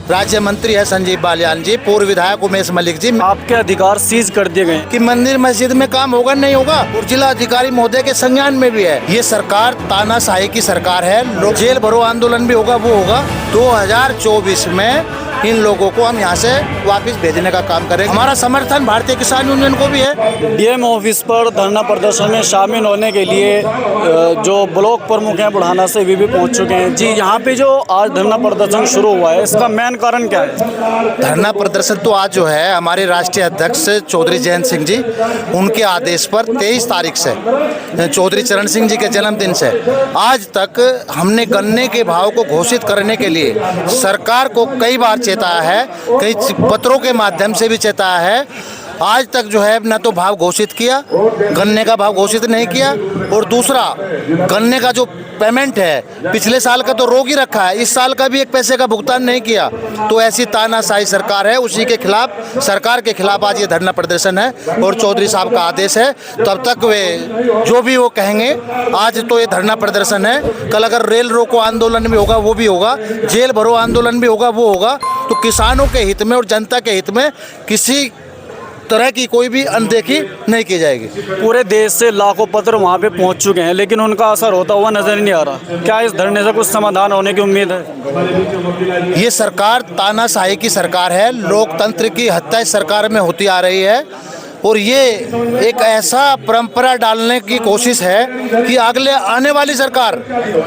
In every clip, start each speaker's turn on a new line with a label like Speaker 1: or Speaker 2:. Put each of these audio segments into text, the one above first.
Speaker 1: राज्य मंत्री है संजीव बालियान जी, पूर्व विधायक उमेश मलिक जी।
Speaker 2: आपके अधिकार सीज कर दिए गए
Speaker 1: कि मंदिर मस्जिद में काम होगा नहीं होगा, और जिला अधिकारी महोदय के संज्ञान में भी है। ये सरकार तानाशाही की सरकार है। लोग जेल भरो आंदोलन भी होगा, वो होगा 2024 में। इन लोगों को हम यहाँ से वापस भेजने का काम करेंगे। हमारा समर्थन भारतीय किसान यूनियन को भी है।
Speaker 2: डीएम ऑफिस पर धरना प्रदर्शन में शामिल होने के लिए जो ब्लॉक प्रमुख हैं बुढ़ाना से भी पहुंच चुके हैं। जी, यहाँ पे जो आज धरना प्रदर्शन शुरू हुआ है, इसका मेन कारण क्या है?
Speaker 1: धरना प्रदर्शन तो आज जो है हमारे राष्ट्रीय अध्यक्ष चौधरी जयंत सिंह जी, उनके आदेश पर 23 तारीख से चौधरी चरण सिंह जी के जन्मदिन से आज तक हमने गन्ने के भाव को घोषित करने के लिए सरकार को कई बार चेताया है, कई पत्रों के माध्यम से भी चेताया है। आज तक जो है न तो भाव घोषित किया, गन्ने का भाव घोषित नहीं किया, और दूसरा गन्ने का जो पेमेंट है पिछले साल का तो रोक ही रखा है, इस साल का भी एक पैसे का भुगतान नहीं किया। तो ऐसी तानाशाही सरकार है, उसी के खिलाफ, सरकार के खिलाफ आज ये धरना प्रदर्शन है और चौधरी साहब का आदेश है। तब तक वे जो भी वो कहेंगे, आज तो ये धरना प्रदर्शन है, कल अगर रेल रोको आंदोलन भी होगा वो भी होगा, जेल भरो आंदोलन भी होगा वो होगा। तो किसानों के हित में और जनता के हित में किसी तरह की कोई भी अनदेखी नहीं की जाएगी।
Speaker 2: पूरे देश से लाखों पत्र वहाँ पे पहुँच चुके हैं, लेकिन उनका असर होता हुआ नजर नहीं आ रहा। क्या इस धरने से कुछ समाधान होने की उम्मीद है?
Speaker 1: ये सरकार तानाशाही की सरकार है, लोकतंत्र की हत्या इस सरकार में होती आ रही है, और ये एक ऐसा परंपरा डालने की कोशिश है कि अगले आने वाली सरकार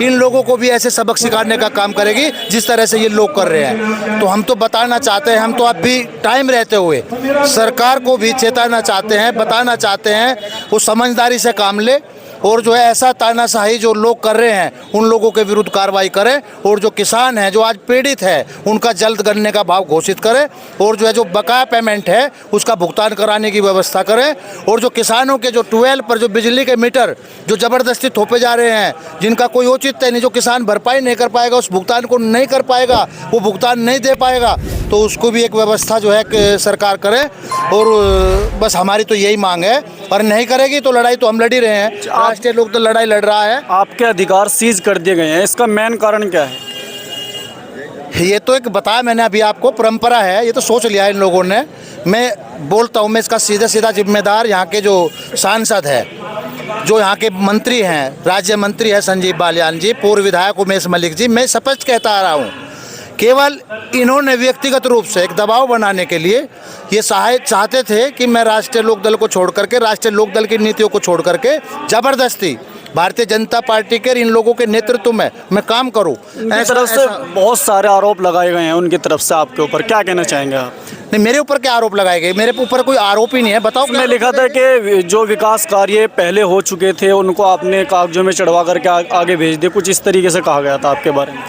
Speaker 1: इन लोगों को भी ऐसे सबक सिखाने का काम करेगी जिस तरह से ये लोग कर रहे हैं। तो हम तो बताना चाहते हैं, हम तो अब भी टाइम रहते हुए सरकार को भी चेताना चाहते हैं, बताना चाहते हैं वो समझदारी से काम ले, और जो है ऐसा तानाशाही जो लोग कर रहे हैं उन लोगों के विरुद्ध कार्रवाई करें, और जो किसान हैं जो आज पीड़ित है उनका जल्द गन्ने का भाव घोषित करें, और जो है जो बकाया पेमेंट है उसका भुगतान कराने की व्यवस्था करें, और जो किसानों के जो 12 पर जो बिजली के मीटर जो ज़बरदस्ती थोपे जा रहे हैं, जिनका कोई औचित्य नहीं, जो किसान भरपाई नहीं कर पाएगा, उस भुगतान को नहीं कर पाएगा, वो भुगतान नहीं दे पाएगा, तो उसको भी एक व्यवस्था जो है कि सरकार करे। और बस हमारी तो यही मांग है, और नहीं करेगी तो लड़ाई तो हम लड़ ही रहे हैं, राष्ट्रीय लोग तो लड़ाई लड़ रहा है।
Speaker 2: आपके अधिकार सीज कर दिए गए हैं, इसका मेन कारण क्या है?
Speaker 1: ये तो एक बताया मैंने अभी आपको, परंपरा है, ये तो सोच लिया इन लोगों ने। मैं बोलता हूँ, मैं इसका सीधा सीधा जिम्मेदार यहाँ के जो सांसद है, जो यहाँ के मंत्री हैं, राज्य मंत्री है संजीव बालियान जी, पूर्व विधायक उमेश मलिक जी, मैं स्पष्ट कहता आ रहा हूँ, केवल इन्होंने व्यक्तिगत रूप से एक दबाव बनाने के लिए ये चाहते थे कि मैं राष्ट्रीय लोकदल को छोड़ करके, राष्ट्रीय लोकदल की नीतियों को छोड़ करके ज़बरदस्ती भारतीय जनता पार्टी के इन लोगों के नेतृत्व में मैं काम करूं।
Speaker 2: ऐसा तरफ से बहुत सारे आरोप लगाए गए हैं उनकी तरफ से, आपके ऊपर क्या कहना चाहेंगे आप?
Speaker 1: नहीं, मेरे ऊपर क्या आरोप लगाए गए? मेरे ऊपर कोई आरोप ही नहीं है। बताओ।
Speaker 2: मैं लिखा था कि जो विकास कार्य पहले हो चुके थे उनको आपने कागजों में चढ़वा करके आगे भेज दिए, कुछ इस तरीके से कहा गया था आपके बारे में।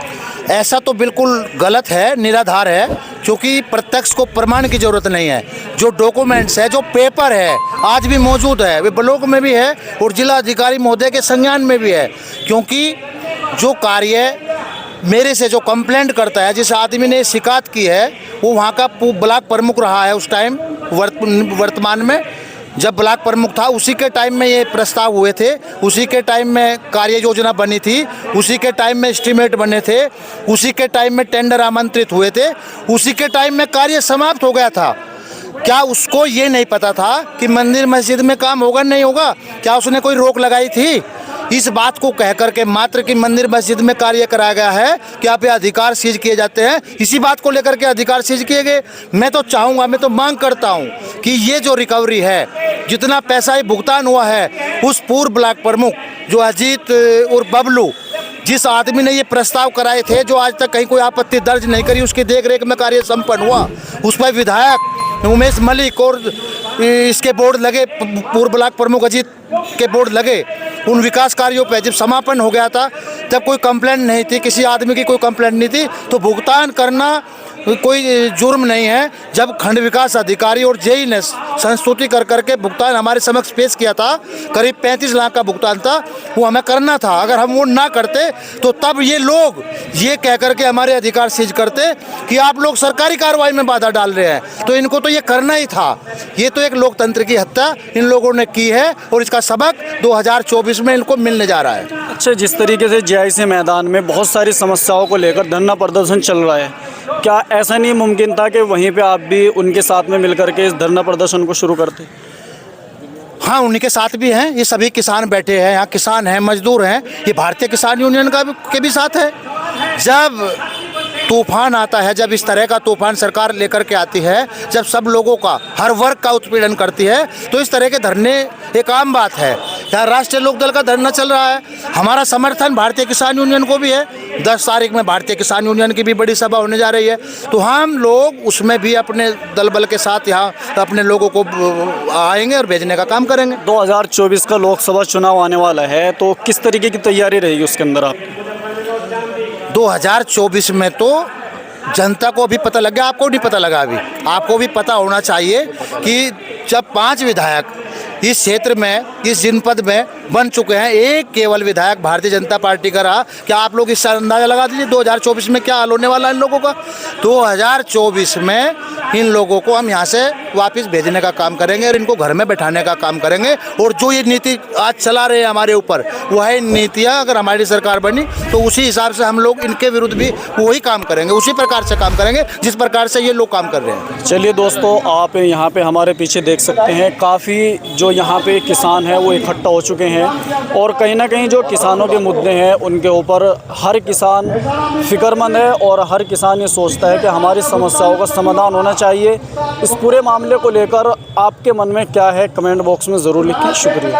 Speaker 1: ऐसा तो बिल्कुल गलत है, निराधार है, क्योंकि प्रत्यक्ष को प्रमाण की जरूरत नहीं है। जो डॉक्यूमेंट्स है, जो पेपर है, आज भी मौजूद है, वे ब्लॉक में भी है और जिला अधिकारी महोदय के संज्ञान में भी है। क्योंकि जो कार्य मेरे से जो कंप्लेंट करता है, जिस आदमी ने शिकायत की है, वो वहाँ का ब्लॉक प्रमुख रहा है उस टाइम, वर्तमान में जब ब्लॉक प्रमुख था उसी के टाइम में ये प्रस्ताव हुए थे, उसी के टाइम में कार्य योजना बनी थी, उसी के टाइम में एस्टीमेट बने थे, उसी के टाइम में टेंडर आमंत्रित हुए थे, उसी के टाइम में कार्य समाप्त हो गया था। क्या उसको ये नहीं पता था कि मंदिर मस्जिद में काम होगा नहीं होगा? क्या उसने कोई रोक लगाई थी? इस बात को कह करके मात्र कि मंदिर मस्जिद में कार्य कराया गया है, क्या पे अधिकार सीज किए जाते हैं, इसी बात को लेकर के अधिकार सीज किए गए। मैं तो चाहूँगा, मैं तो मांग करता हूँ कि ये जो रिकवरी है, जितना पैसा ये भुगतान हुआ है, उस पूर्व ब्लॉक प्रमुख जो अजीत और बबलू, जिस आदमी ने ये प्रस्ताव कराए थे, जो आज तक कहीं कोई आपत्ति दर्ज नहीं करी, उसकी देखरेख में कार्य संपन्न हुआ, उस पर विधायक उमेश मलिक और इसके बोर्ड लगे, पूर्व ब्लॉक प्रमुख अजीत के बोर्ड लगे। उन विकास कार्यों पे जब समापन हो गया था तब कोई कंप्लेंट नहीं थी, किसी आदमी की कोई कंप्लेंट नहीं थी। तो भुगतान करना कोई जुर्म नहीं है। जब खंड विकास अधिकारी और जेई ने संस्तुति कर करके भुगतान हमारे समक्ष पेश किया था, करीब 35 लाख का भुगतान था, वो हमें करना था। अगर हम वो ना करते तो तब ये लोग ये कह करके हमारे अधिकार सीज करते कि आप लोग सरकारी कार्रवाई में बाधा डाल रहे हैं। तो इनको तो ये करना ही था। ये तो एक लोकतंत्र की हत्या इन लोगों ने की है और इसका सबक 2024 में इनको मिलने जा रहा है।
Speaker 2: अच्छा, जिस तरीके से जीआईसी मैदान में बहुत सारी समस्याओं को लेकर धरना प्रदर्शन चल रहा है, क्या ऐसा नहीं मुमकिन था कि वहीं पे आप भी उनके साथ में मिलकर के इस धरना प्रदर्शन को शुरू करते?
Speaker 1: हाँ, उन्हीं के साथ भी हैं, ये सभी किसान बैठे हैं यहाँ, किसान हैं, मजदूर हैं, ये भारतीय किसान यूनियन के भी साथ है। जब तूफान आता है, जब इस तरह का तूफान सरकार लेकर के आती है, जब सब लोगों का, हर वर्ग का उत्पीड़न करती है, तो इस तरह के धरने एक आम बात है। यहाँ राष्ट्रीय लोकदल का धरना चल रहा है, हमारा समर्थन भारतीय किसान यूनियन को भी है। 10 तारीख में भारतीय किसान यूनियन की भी बड़ी सभा होने जा रही है, तो हम लोग उसमें भी अपने दल बल के साथ यहाँ अपने लोगों को आएंगे और भेजने का काम करेंगे।
Speaker 2: 2024 का लोकसभा चुनाव आने वाला है, तो किस तरीके की तैयारी रहेगी उसके अंदर आपकी?
Speaker 1: 2024 में तो जनता को भी पता लग गया, आपको नहीं पता लगा अभी, आपको भी पता होना चाहिए कि जब 5 विधायक इस क्षेत्र में, इस जनपद में बन चुके हैं, एक केवल विधायक भारतीय जनता पार्टी का रहा, क्या आप लोग इससे अंदाज़ा लगा दीजिए 2024 में क्या हाल होने वाला है इन लोगों का। 2024 में इन लोगों को हम यहाँ से वापस भेजने का काम करेंगे और इनको घर में बैठाने का काम करेंगे। और जो ये नीति आज चला रहे हैं हमारे ऊपर, वह नीतियाँ अगर हमारी सरकार बनी तो उसी हिसाब से हम लोग इनके विरुद्ध भी वही काम करेंगे, उसी प्रकार से काम करेंगे जिस प्रकार से ये लोग काम कर रहे हैं।
Speaker 2: चलिए दोस्तों, आप यहाँ पे हमारे पीछे देख सकते हैं, काफ़ी जो यहाँ पे किसान हैं वो इकट्ठा हो चुके हैं और कहीं ना कहीं जो किसानों के मुद्दे हैं उनके ऊपर हर किसान फिक्रमंद है और हर किसान ये सोचता है कि हमारी समस्याओं का समाधान होना चाहिए। इस पूरे मामले को लेकर आपके मन में क्या है, कमेंट बॉक्स में ज़रूर लिखें। शुक्रिया।